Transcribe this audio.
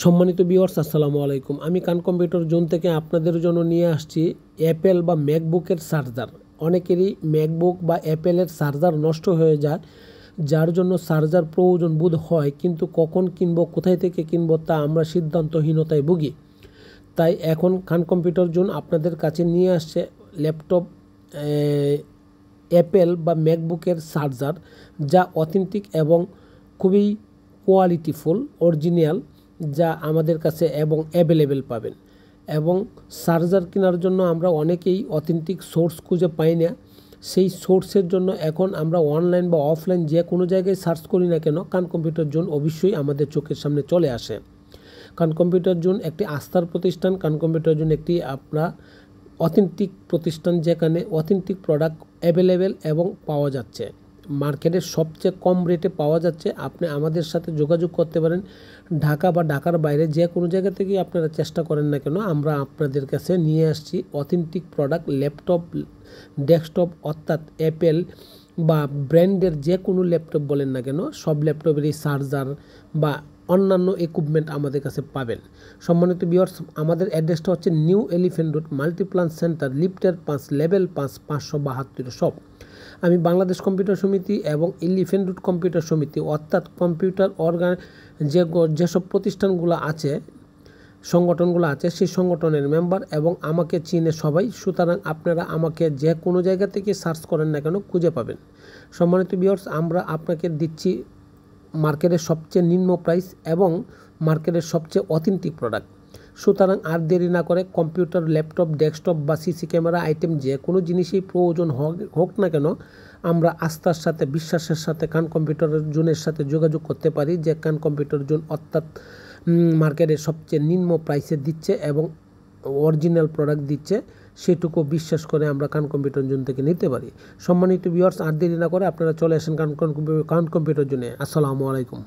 সম্মানিত ভিউয়ার্স, আসসালামু আলাইকুম। আমি কান কম্পিউটার জোন থেকে আপনাদের জন্য নিয়ে আসছি অ্যাপেল বা ম্যাকবুকের চার্জার। অনেকেরই ম্যাকবুক বা অ্যাপেলের চার্জার নষ্ট হয়ে যায়, যার জন্য চার্জার প্রয়োজন বোধ হয়, কিন্তু কখন কিনবো, কোথায় থেকে কিনবো তা আমরা সিদ্ধান্তহীনতায় ভুগি। তাই এখন কান কম্পিউটার জোন আপনাদের কাছে নিয়ে আসছে ল্যাপটপ অ্যাপেল বা ম্যাকবুকের চার্জার, যা অথেন্টিক এবং খুবই কোয়ালিটিফুল, অরিজিনাল, যা আমাদের কাছে এবং অ্যাভেলেবেল পাবেন। এবং চার্জার কেনার জন্য আমরা অনেকেই অথেন্টিক সোর্স খুঁজে পাই না। সেই সোর্সের জন্য এখন আমরা অনলাইন বা অফলাইন যে কোনো জায়গায় সার্চ করি না কেন, কান কম্পিউটার জোন অবশ্যই আমাদের চোখের সামনে চলে আসে। কান কম্পিউটার জোন একটি আস্থার প্রতিষ্ঠান। কান কম্পিউটার জোন একটি আপনার অথেন্টিক প্রতিষ্ঠান, যেখানে অথেন্টিক প্রোডাক্ট অ্যাভেলেবেল এবং পাওয়া যাচ্ছে, মার্কেটের সবচেয়ে কম রেটে পাওয়া যাচ্ছে। আপনি আমাদের সাথে যোগাযোগ করতে পারেন। ঢাকা বা ঢাকার বাইরে যে কোনো জায়গা থেকেই আপনারা চেষ্টা করেন না কেন, আমরা আপনাদের কাছে নিয়ে আসছি অথেন্টিক প্রোডাক্ট, ল্যাপটপ, ডেস্কটপ, অর্থাৎ অ্যাপেল বা ব্র্যান্ডের যে কোনো ল্যাপটপ বলেন না কেন, সব ল্যাপটপেরই চার্জার বা অন্যান্য ইকুইপমেন্ট আমাদের কাছে পাবেন। সম্মানিত ভিউয়ার্স, আমাদের অ্যাড্রেসটা হচ্ছে new elephant road, Multiplan centre, লিফটের 5, লেভেল 5, 572 শপ। আমি বাংলাদেশ কম্পিউটার সমিতি এবং এলিফ্যান্ট রোড কম্পিউটার সমিতি, অর্থাৎ কম্পিউটার যেসব প্রতিষ্ঠানগুলো আছে, সংগঠনগুলো আছে, সেই সংগঠনের মেম্বার এবং আমাকে চিনে সবাই। সুতরাং আপনারা আমাকে যে কোনো জায়গা থেকে সার্চ করেন না কেন, খুঁজে পাবেন। সম্মানিত ভিউয়ার্স, আমরা আপনাকে দিচ্ছি মার্কেটের সবচেয়ে নিম্ন প্রাইস এবং মার্কেটের সবচেয়ে অথেন্টিক প্রোডাক্ট। সুতরাং আর দেরি না করে কম্পিউটার, ল্যাপটপ, ডেস্কটপ বা সিসি ক্যামেরা আইটেম যে কোনো জিনিসই প্রয়োজন হোক না কেন, আমরা আস্থার সাথে, বিশ্বাসের সাথে কান কম্পিউটার জোনের সাথে যোগাযোগ করতে পারি, যে কান কম্পিউটার জোন অর্থাৎ মার্কেটের সবচেয়ে নিম্ন প্রাইসে দিচ্ছে এবং অরিজিনাল প্রোডাক্ট দিচ্ছে। সেটুকু বিশ্বাস করে আমরা কান কম্পিউটার জোন থেকে নিতে পারি। সম্মানিত ভিউয়ার্স, আর দেরি না করে আপনারা চলে আসেন কান কম্পিউটার জোনে। আসসালামু আলাইকুম।